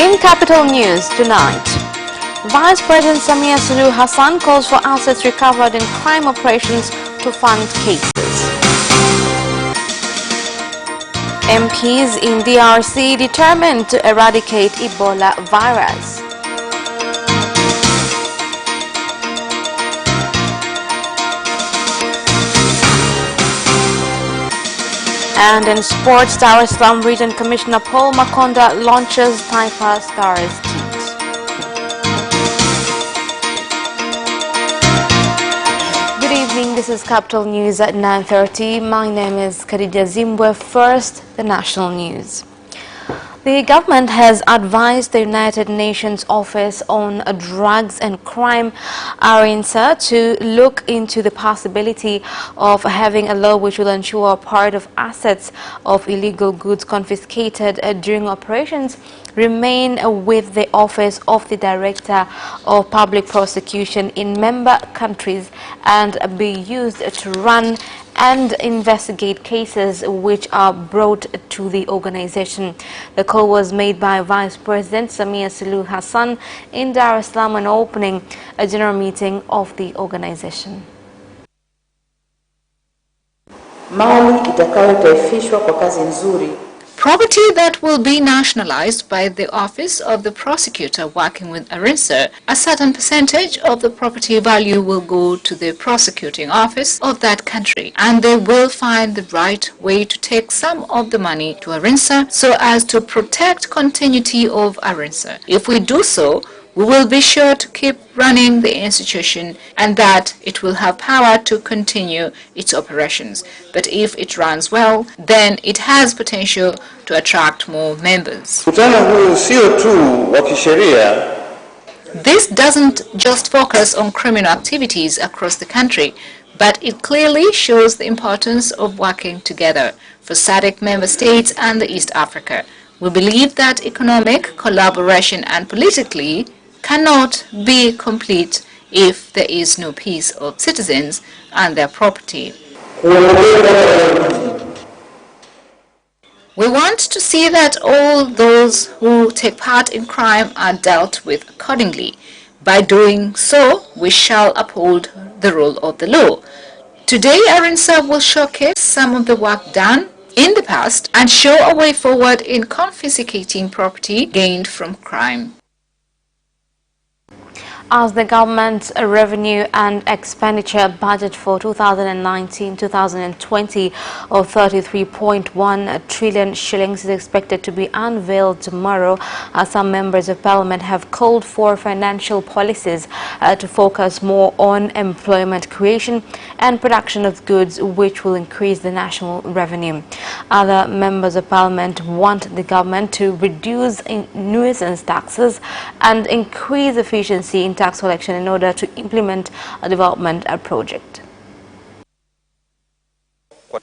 In Capital News tonight, Vice President Samia Suluhu Hassan calls for assets recovered in crime operations to fund cases. MPs in DRC determined to eradicate Ebola virus. And in sports, Dar es Salaam Region Commissioner Paul Makonda launches Taifa Stars kit. Good evening, this is Capital News at 9:30. My name is Khadija Zimbwe. First, the national news. The government has advised the United Nations Office on Drugs and Crime, ARINSA, to look into the possibility of having a law which will ensure part of assets of illegal goods confiscated during operations remain with the Office of the Director of Public Prosecution in member countries and be used to run and investigate cases which are brought to the organization. The call was made by Vice President Samia Suluhu Hassan in Dar es Salaam when opening a general meeting of the organization. Mali itakayotaifishwa kwa kazi nzuri. Property that will be nationalized by the Office of the Prosecutor working with ARINSA, a certain percentage of the property value will go to the prosecuting office of that country, and they will find the right way to take some of the money to ARINSA so as to protect continuity of ARINSA. If we do so, we will be sure to keep running the institution and that it will have power to continue its operations. But if it runs well, then it has potential to attract more members. This doesn't just focus on criminal activities across the country, but it clearly shows the importance of working together for SADC member states and the East Africa. We believe that economic collaboration and politically cannot be complete if there is no peace of citizens and their property. We want to see that all those who take part in crime are dealt with accordingly. By doing so, we shall uphold the rule of the law. Today, ARINSA will showcase some of the work done in the past and show a way forward in confiscating property gained from crime. As the government's revenue and expenditure budget for 2019-2020 of 33.1 trillion shillings is expected to be unveiled tomorrow, some members of parliament have called for financial policies to focus more on employment creation and production of goods, which will increase the national revenue. Other members of parliament want the government to reduce nuisance taxes and increase efficiency in tax collection in order to implement a development project. I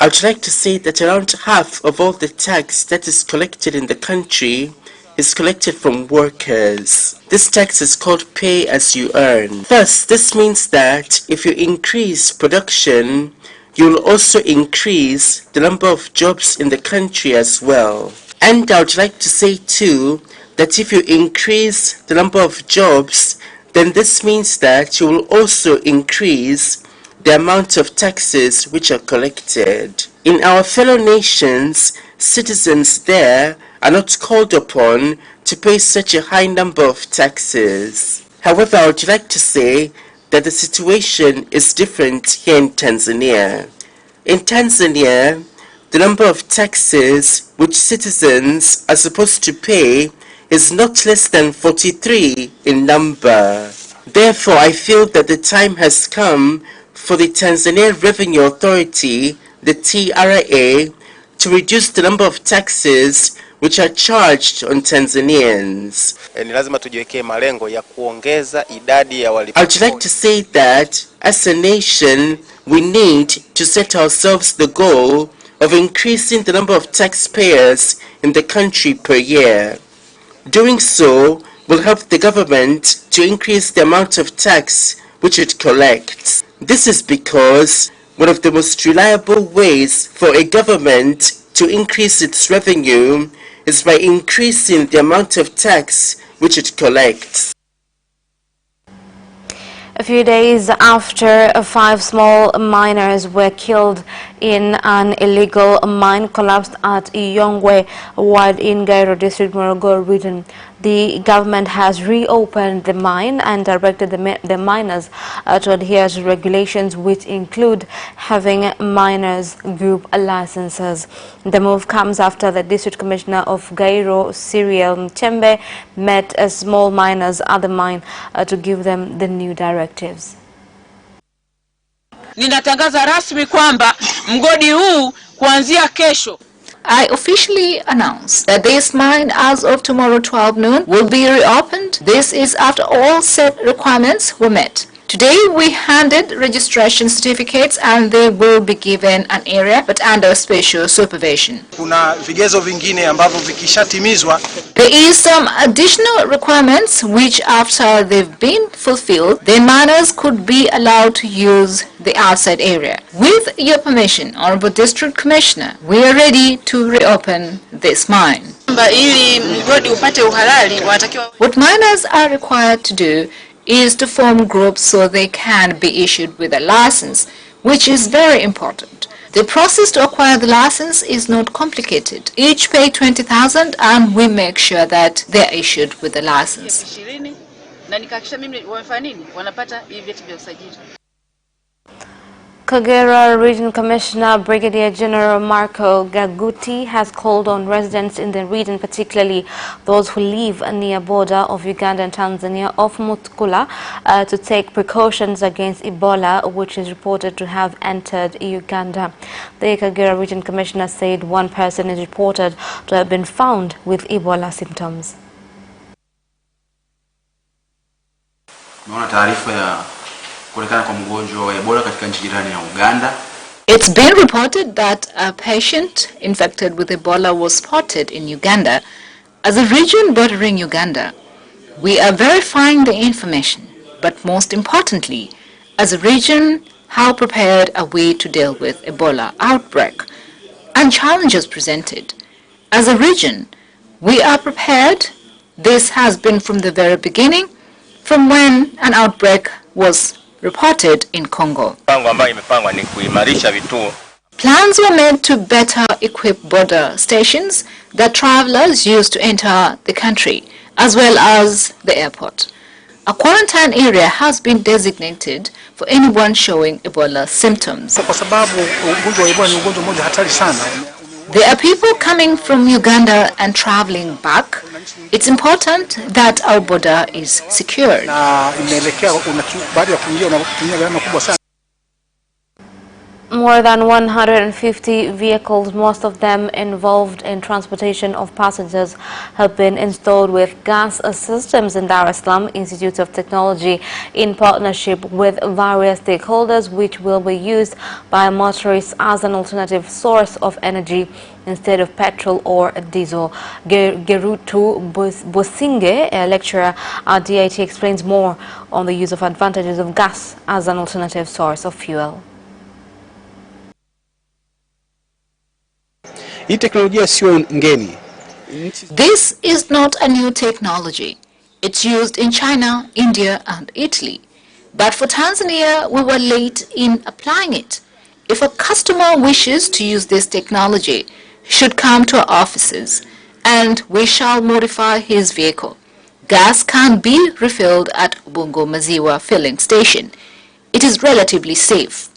would like to say that around half of all the tax that is collected in the country is collected from workers. This tax is called pay as you earn. Thus, this means that if you increase production, you will also increase the number of jobs in the country as well. And I would like to say too that if you increase the number of jobs, then this means that you will also increase the amount of taxes which are collected. In our fellow nations, citizens there are not called upon to pay such a high number of taxes. However, I would like to say that the situation is different here in Tanzania. In Tanzania, the number of taxes which citizens are supposed to pay is not less than 43 in number. Therefore, I feel that the time has come for the Tanzania Revenue Authority, the TRA, to reduce the number of taxes which are charged on Tanzanians. I would like to say that as a nation, we need to set ourselves the goal of increasing the number of taxpayers in the country per year. Doing so will help the government to increase the amount of tax which it collects. This is because one of the most reliable ways for a government to increase its revenue is by increasing the amount of tax which it collects. A few days after 5 small miners were killed in an illegal mine collapsed at Iyongwe ward in Gairo district, Morogoro region, the government has reopened the mine and directed the miners to adhere to regulations which include having miners group licenses. The move comes after the district commissioner of Gairo, Cyril Mchembe, met small miners at the mine to give them the new directives. Ninatangaza rasmi kwamba mgodi huu kuanzia kesho. I officially announce that this mine as of tomorrow 12 noon will be reopened. This is after all set requirements were met. Today we handed registration certificates and they will be given an area but under special supervision. Kuna vigezo vingine ambavyo vikishatimizwa. There is some additional requirements which after they've been fulfilled, then miners could be allowed to use the outside area. With your permission, Honorable District Commissioner, we are ready to reopen this mine. What miners are required to do is to form groups so they can be issued with a license, which is very important. The process to acquire the license is not complicated. Each pay 20,000 and we make sure that they are issued with the license. Kagera Region Commissioner Brigadier General Marco Gaguti has called on residents in the region, particularly those who live near border of Uganda and Tanzania of Mutukula, to take precautions against Ebola, which is reported to have entered Uganda. The Kagera Region Commissioner said one person is reported to have been found with Ebola symptoms. It's been reported that a patient infected with Ebola was spotted in Uganda. As a region bordering Uganda, we are verifying the information, but most importantly, as a region, how prepared are we to deal with Ebola outbreak and challenges presented? As a region, we are prepared. This has been from the very beginning, from when an outbreak was reported in Congo. Plans were made to better equip border stations that travelers use to enter the country, as well as the airport. A quarantine area has been designated for anyone showing Ebola symptoms. There are people coming from Uganda and traveling back. It's important that our border is secured. More than 150 vehicles, most of them involved in transportation of passengers, have been installed with gas systems in Dar es Salaam Institute of Technology in partnership with various stakeholders, which will be used by motorists as an alternative source of energy instead of petrol or diesel. Gerutu Bosinge, a lecturer at DIT, explains more on the use of advantages of gas as an alternative source of fuel. This is not a new technology. It's used in China, India and Italy. But for Tanzania, we were late in applying it. If a customer wishes to use this technology, he should come to our offices and we shall modify his vehicle. Gas can be refilled at Ubungo Maziwa filling station. It is relatively safe.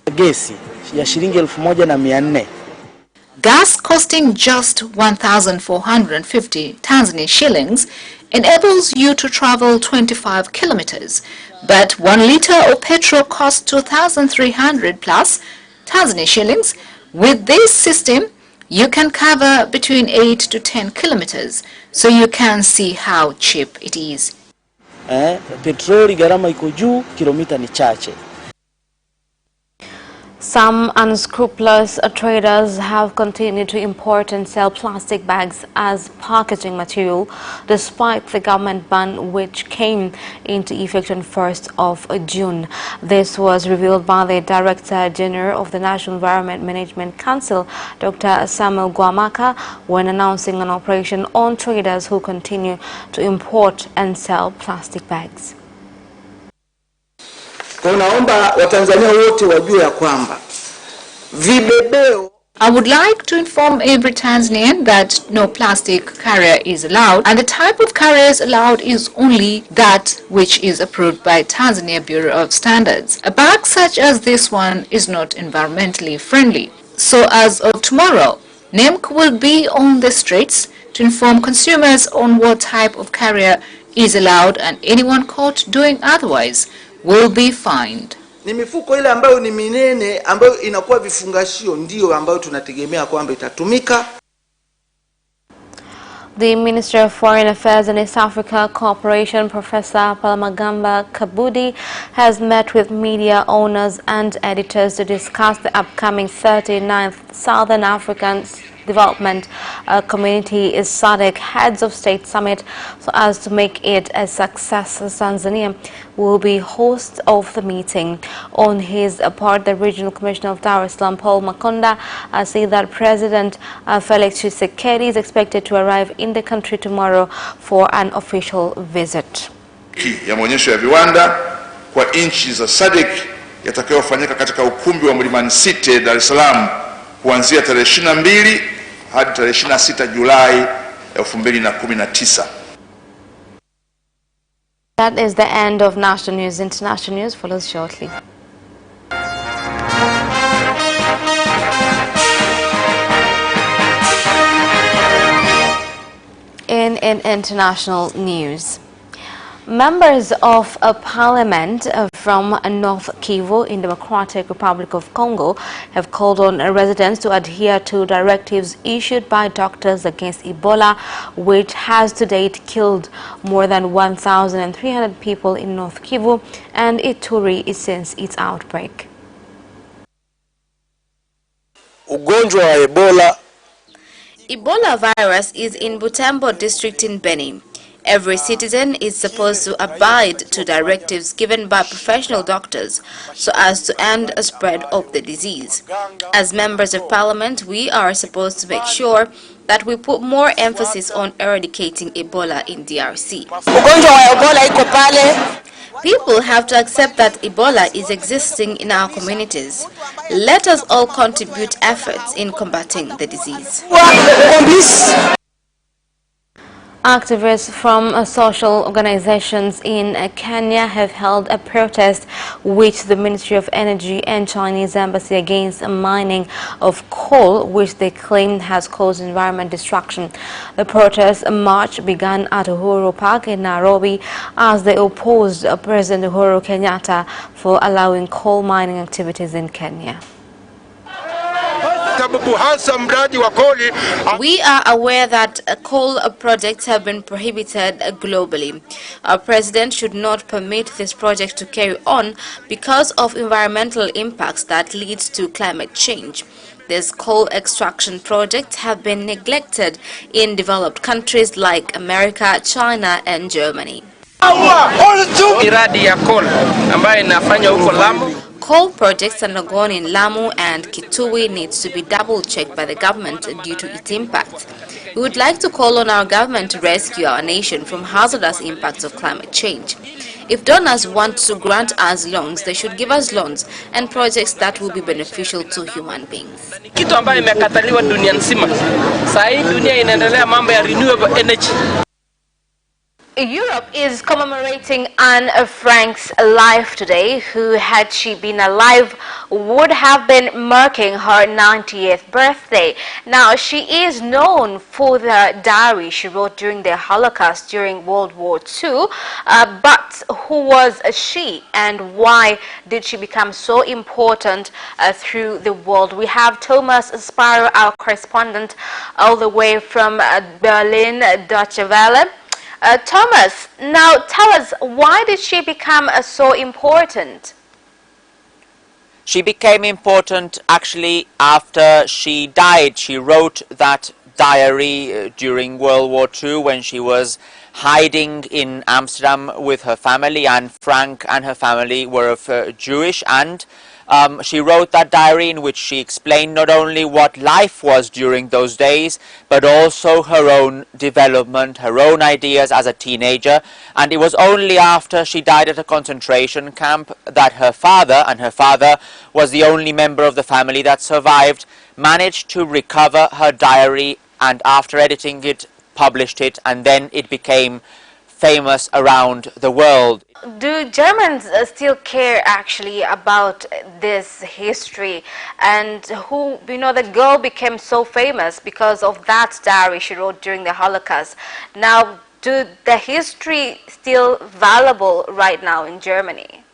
Gas costing just 1,450 Tanzanian shillings enables you to travel 25 kilometers, but 1 liter of petrol costs 2,300 plus Tanzanian shillings. With this system, you can cover between 8 to 10 kilometers, so you can see how cheap it is. Some unscrupulous traders have continued to import and sell plastic bags as packaging material despite the government ban which came into effect on 1st of June. This was revealed by the Director General of the National Environment Management Council, Dr. Samuel Gwamaka, when announcing an operation on traders who continue to import and sell plastic bags. Naomba Watanzania wote wajue ya kwamba vibebeo. I would like to inform every Tanzanian that no plastic carrier is allowed, and the type of carriers allowed is only that which is approved by Tanzania Bureau of Standards. A bag such as this one is not environmentally friendly. So as of tomorrow, NEMC will be on the streets to inform consumers on what type of carrier is allowed, and anyone caught doing otherwise will be fined. Ni mifuko ile ambayo ni minene ambayo inakuwa vifungashio ndio ambayo tunategemea kwamba itatumika. The Minister of Foreign Affairs and East Africa Cooperation, Professor Palamagamba Kabudi, has met with media owners and editors to discuss the upcoming 39th Southern African Development Community SADC Heads of State Summit so as to make it a success. Tanzania will be host of the meeting. On his part, the Regional Commissioner of Dar es Salaam, Paul Makonda, said that President Felix Tshisekedi is expected to arrive in the country tomorrow for an official visit. Ya maonyesho ya viwanda kwa nchi za SADC yatakayofanyika katika ukumbi wa Mlimani City, Dar es Salaam kuanzia tarehe 22 hadi tarehe 26 Julai 2019. That is the end of national news. International news follows shortly. In international news, members of a parliament from North Kivu in Democratic Republic of Congo have called on residents to adhere to directives issued by doctors against Ebola, which has to date killed more than 1,300 people in North Kivu and Ituri since its outbreak. Ugonjwa wa Ebola. Ebola virus is in Butembo district in Benin. Every citizen is supposed to abide to directives given by professional doctors so as to end a spread of the disease. As members of parliament, we are supposed to make sure that we put more emphasis on eradicating Ebola in DRC. People have to accept that Ebola is existing in our communities. Let us all contribute efforts in combating the disease. Activists from social organizations in Kenya have held a protest with the Ministry of Energy and Chinese Embassy against mining of coal, which they claim has caused environment destruction. The protest march began at Uhuru Park in Nairobi as they opposed President Uhuru Kenyatta for allowing coal mining activities in Kenya. We are aware that coal projects have been prohibited globally. Our president should not permit this project to carry on because of environmental impacts that lead to climate change. These coal extraction projects have been neglected in developed countries like America, China, and Germany. Coal projects undergone in Lamu and Kitui needs to be double-checked by the government due to its impact. We would like to call on our government to rescue our nation from hazardous impacts of climate change. If donors want to grant us loans, they should give us loans and projects that will be beneficial to human beings. Kitu ambayo imekataliwa dunia nzima. Sasa hii dunia inaendelea mambo ya renewable energy. Europe is commemorating Anne Frank's life today, who, had she been alive, would have been marking her 90th birthday. Now, she is known for the diary she wrote during the Holocaust during World War II, but who was she and why did she become so important through the world? We have Thomas Spiro, our correspondent, all the way from Berlin, Deutsche Welle. Thomas, now tell us, why did she become so important? She became important actually after she died. She wrote that diary during World War II when she was hiding in Amsterdam with her family. Anne Frank and her family were of Jewish, and she wrote that diary in which she explained not only what life was during those days, but also her own development, her own ideas as a teenager. And it was only after she died at a concentration camp that her father, and her father was the only member of the family that survived, managed to recover her diary, and after editing it, published it, and then it became famous around the world. Do Germans still care actually about this history? And who, the girl became so famous because of that diary she wrote during the Holocaust. Now, do the history still valuable right now in Germany?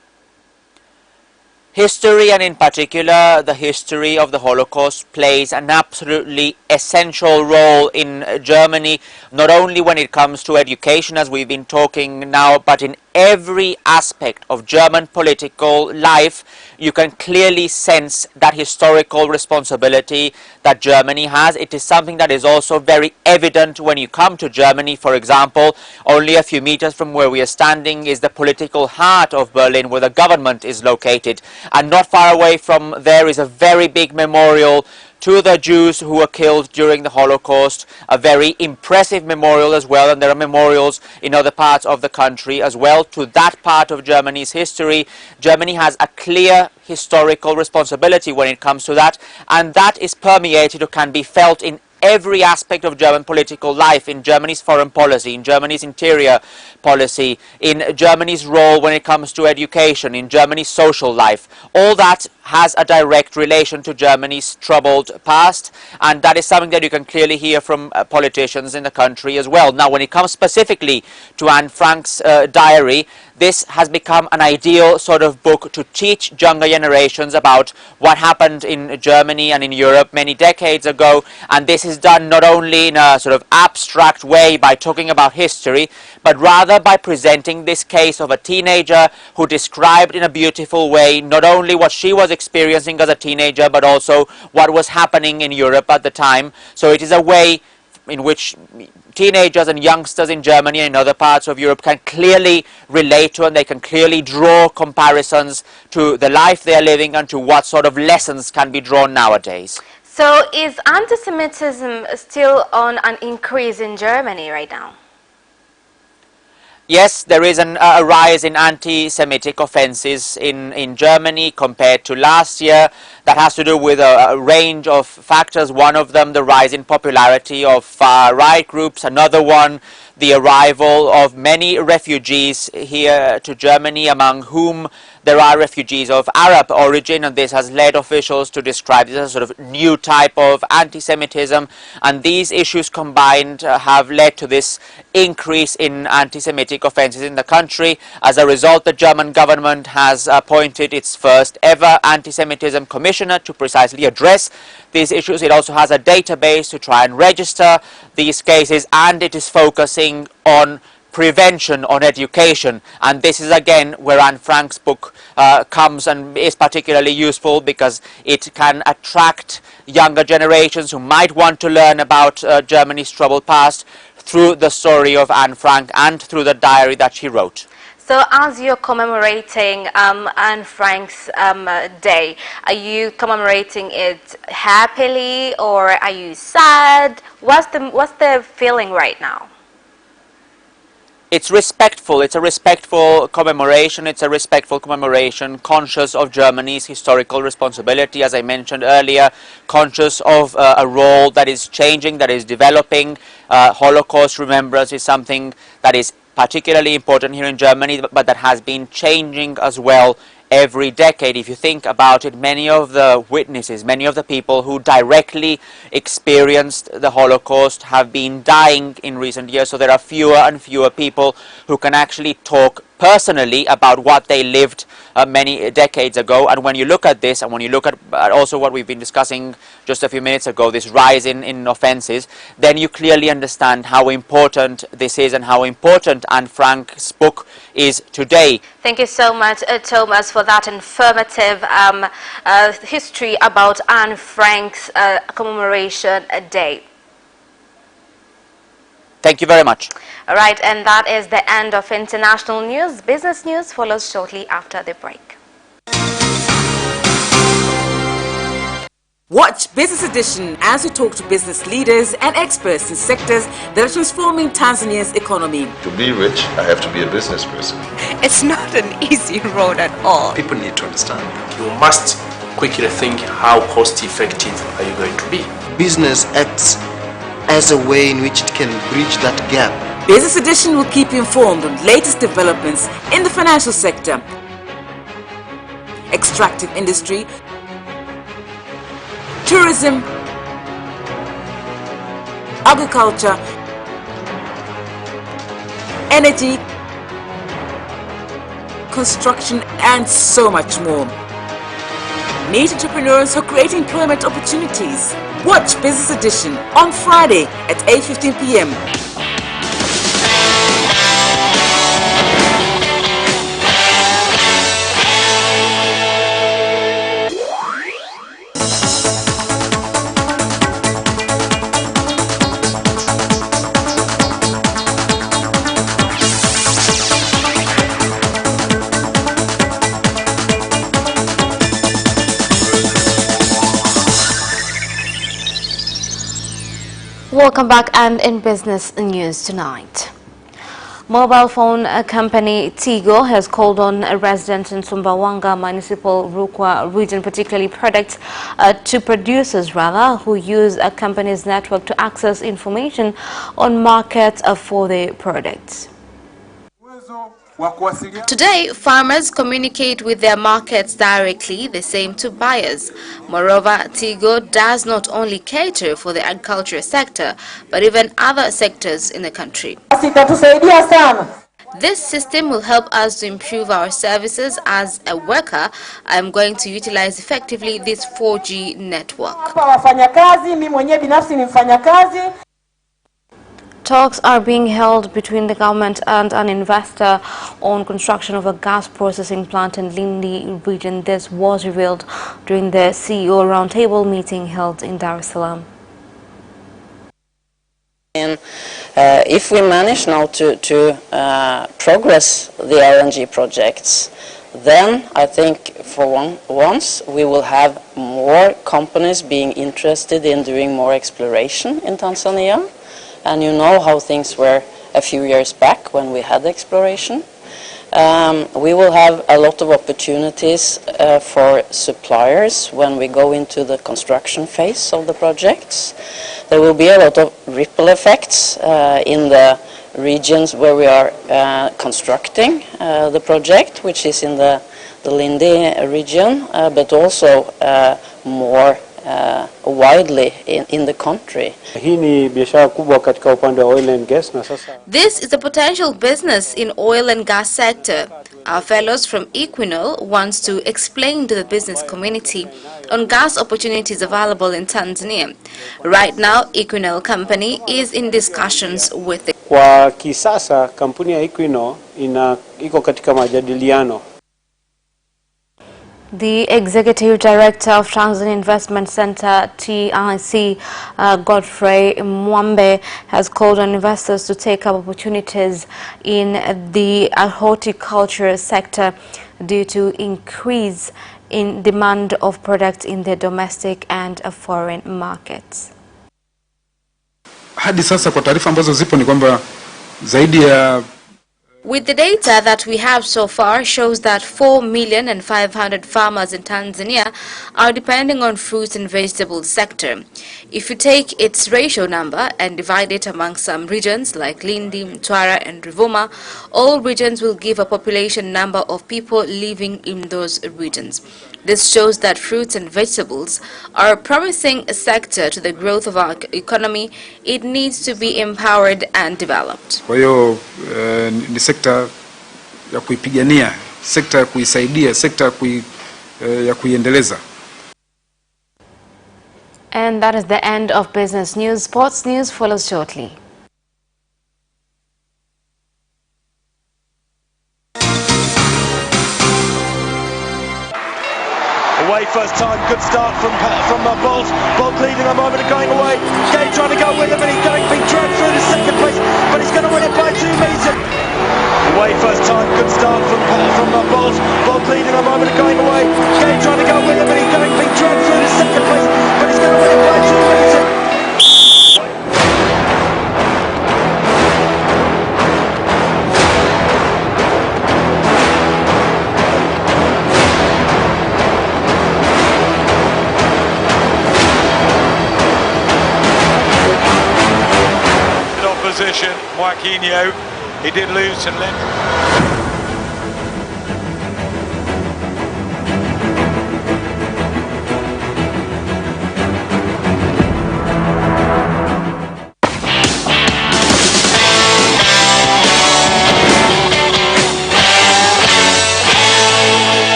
History, and in particular the history of the Holocaust, plays an absolutely essential role in Germany, not only when it comes to education, as we've been talking now, but in every aspect of German political life. You can clearly sense that historical responsibility that Germany has. It is something that is also very evident when you come to Germany. For example, only a few meters from where we are standing is the political heart of Berlin, where the government is located. And not far away from there is a very big memorial to the Jews who were killed during the Holocaust, a very impressive memorial as well, and there are memorials in other parts of the country as well to that part of Germany's history. Germany has a clear historical responsibility when it comes to that, and that is permeated or can be felt in every aspect of German political life, in Germany's foreign policy, in Germany's interior policy, in Germany's role when it comes to education, in Germany's social life. All that has a direct relation to Germany's troubled past, and that is something that you can clearly hear from politicians in the country as well. Now, when it comes specifically to Anne Frank's diary, this has become an ideal sort of book to teach younger generations about what happened in Germany and in Europe many decades ago, and this is done not only in a sort of abstract way by talking about history, but rather by presenting this case of a teenager who described in a beautiful way not only what she was experiencing as a teenager, but also what was happening in Europe at the time. So it is a way in which teenagers and youngsters in Germany and in other parts of Europe can clearly relate to, and they can clearly draw comparisons to the life they are living and to what sort of lessons can be drawn nowadays. So is anti-Semitism still on an increase in Germany right now? Yes, there is a rise in anti-Semitic offences in Germany compared to last year. That has to do with a range of factors. One of them, the rise in popularity of far-right groups. Another one, the arrival of many refugees here to Germany, among whom there are refugees of Arab origin, and this has led officials to describe this as a sort of new type of anti-Semitism, and these issues combined have led to this increase in anti-Semitic offences in the country. As a result, the German government has appointed its first ever anti-Semitism commissioner to precisely address these issues. It also has a database to try and register these cases, and it is focusing on prevention, on education, and this is again where Anne Frank's book comes and is particularly useful, because it can attract younger generations who might want to learn about Germany's troubled past through the story of Anne Frank and through the diary that she wrote. So as you're commemorating Anne Frank's day, are you commemorating it happily or are you sad? What's the feeling right now? It's respectful. It's a respectful commemoration. It's a respectful commemoration, conscious of Germany's historical responsibility, as I mentioned earlier, conscious of a role that is changing, that is developing. Holocaust remembrance is something that is particularly important here in Germany, but that has been changing as well every decade. If you think about it, many of the witnesses, many of the people who directly experienced the Holocaust have been dying in recent years, so there are fewer and fewer people who can actually talk personally about what they lived many decades ago. And when you look at this, and when you look at also what we've been discussing just a few minutes ago, this rise in offences, then you clearly understand how important this is and how important Anne Frank's book is today. Thank you so much, Thomas, for that informative history about Anne Frank's commemoration day. Thank you very much. All right, and that is the end of international news. Business news follows shortly after the break. Watch Business Edition as we talk to business leaders and experts in sectors that are transforming Tanzania's economy. To be rich, I have to be a business person. It's not an easy road at all. People need to understand. You must quickly think, how cost effective are you going to be? Business acts as a way in which it can bridge that gap. Business Edition will keep you informed on latest developments in the financial sector, extractive industry, tourism, agriculture, energy, construction, and so much more. Meet entrepreneurs who create employment opportunities. Watch Business Edition on Friday at 8:15 p.m. Welcome back, and in business news tonight. Mobile phone company Tigo has called on residents in Sumbawanga Municipal Rukwa region, particularly producers who use a company's network to access information on markets for their products. Today, farmers communicate with their markets directly, the same to buyers. Moreover, Tigo does not only cater for the agricultural sector, but even other sectors in the country. This system will help us to improve our services. As a worker, I am going to utilize effectively this 4G network. Talks are being held between the government and an investor on construction of a gas processing plant in Lindi region. This was revealed during the CEO roundtable meeting held in Dar es Salaam. And if we manage now to progress the LNG projects, then I think for once we will have more companies being interested in doing more exploration in Tanzania. And you know how things were a few years back when we had exploration. We will have a lot of opportunities for suppliers when we go into the construction phase of the projects. There will be a lot of ripple effects in the regions where we are constructing the project, which is in the Lindi region, but also more widely in the country. This is a potential business in oil and gas sector. Our fellows from Equinol wants to explain to the business community on gas opportunities available in Tanzania. Right now, Equinol company is in discussions with the Kwa kisasa kampuni ya Equinol iko katika majadiliano. The Executive Director of Tanzania Investment Center, TIC, Godfrey Mwambe, has called on investors to take up opportunities in the horticulture sector due to increase in demand of products in the domestic and foreign markets. Hadi sasa kwa taarifa ambazo zipo ni kwamba zaidi ya With the data that we have so far shows that 4,500,000 farmers in Tanzania are depending on fruits and vegetables sector. If you take its ratio number and divide it among some regions like Lindi, Mtwara and Ruvuma, all regions will give a population number of people living in those regions. This shows that fruits and vegetables are a promising sector to the growth of our economy. It needs to be empowered and developed. Kwa hiyo ni sekta ya kuipigania, sekta ya kuisaidia, sekta ya kuiendeleza. And that is the end of business news. Sports news follows shortly. Away first time, good start from Bolt. Bolt leading a moment of going away. Gay trying to go with him and he's going big drag through to second place, but he's going to win it by 2 meters. Away first time, good start from Bolt. Bolt leading a moment of going away. Gay trying to go with him and he's going big drag through to second place, but he's going to win it by 2 meters. Opposition, Joaquinho, he did lose to Lynn.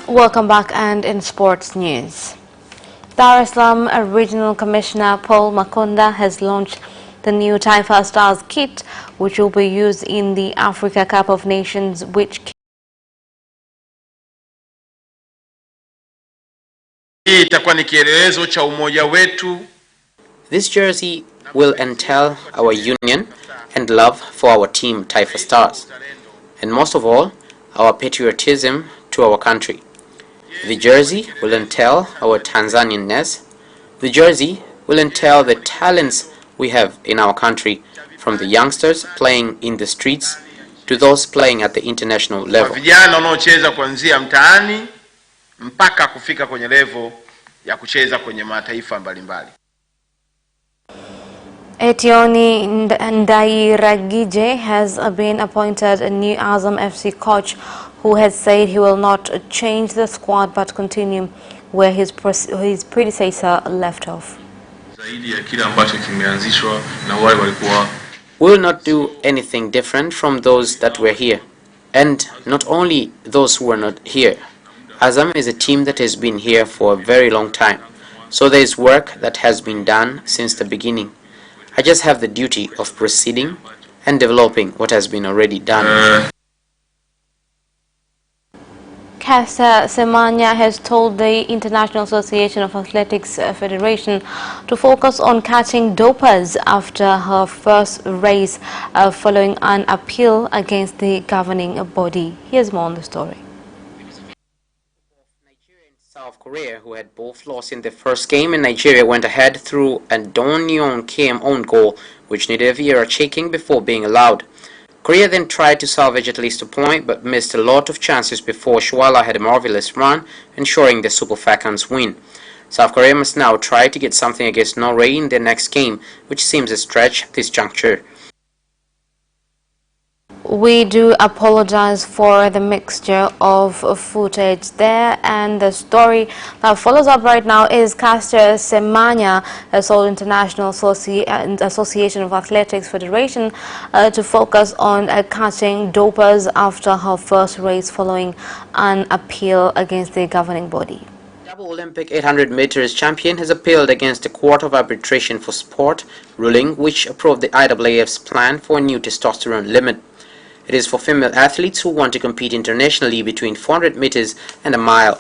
Welcome back, and in sports news, Dar es Salaam Regional Commissioner Paul Makonda has launched the new Taifa Stars kit, which will be used in the Africa Cup of Nations, which itakuwa ni kielelezo cha umoja wetu. This jersey will entail our union and love for our team Taifa Stars, and most of all, our patriotism to our country. The jersey will entail our Tanzanianness. The jersey will entail the talents we have in our country, from the youngsters playing in the streets to those playing at the international level. Vijana wanaocheza kuanzia mtaani mpaka kufika kwenye level ya kucheza kwenye mataifa mbalimbali. Etioni Ndairagije has been appointed a new Azam FC coach, who has said he will not change the squad but continue where his predecessor left off. We will not do anything different from those that were here, and not only those who were not here. Azam is a team that has been here for a very long time, so there is work that has been done since the beginning. I just have the duty of proceeding and developing what has been already done. Caster Semenya has told the International Association of Athletics Federation to focus on catching dopers after her first race following an appeal against the governing body. Here's more on the story. South Korea, who had both lost in the first game, and Nigeria went ahead through a Don Young Kim own goal, which needed Vieira checking before being allowed. Korea then tried to salvage at least a point, but missed a lot of chances before Shuala had a marvelous run, ensuring the Super Falcons win. South Korea must now try to get something against Norway in their next game, which seems a stretch at this juncture. We do apologize for the mixture of footage there, and the story that follows up right now is Caster Semenya has told International Association of Athletics Federation to focus on catching dopers after her first race following an appeal against the governing body. Double Olympic 800 meters champion has appealed against the Court of Arbitration for Sport ruling, which approved the IAAF's plan for a new testosterone limit. It is for female athletes who want to compete internationally between 400 meters and a mile.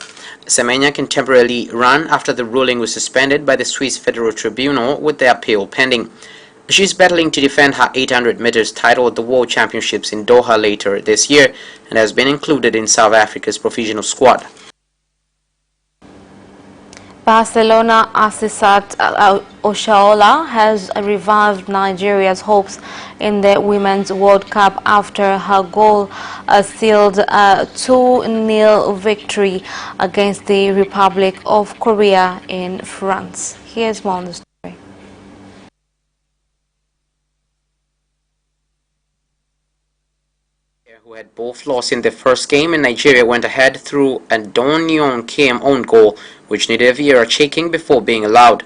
Semenya can temporarily run after the ruling was suspended by the Swiss Federal Tribunal, with the appeal pending. She is battling to defend her 800 meters title at the World Championships in Doha later this year and has been included in South Africa's provisional squad. Barcelona Asisat Oshoala has revived Nigeria's hopes in the Women's World Cup after her goal sealed a 2-0 victory against the Republic of Korea in France. Here's more on the story. who had both lost in their first game, and Nigeria went ahead through a Donyon KM own goal, which needed Vieira checking before being allowed.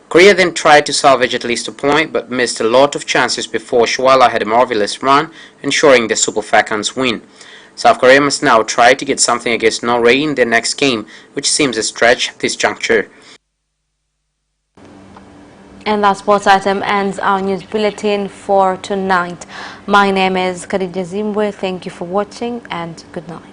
Korea then tried to salvage at least a point, but missed a lot of chances before Shuala had a marvelous run, ensuring the Super Falcons win. South Korea must now try to get something against Norway in their next game, which seems a stretch at this juncture. And that sports item ends our news bulletin for tonight. My name is Khadija Zimbwe. Thank you for watching and good night.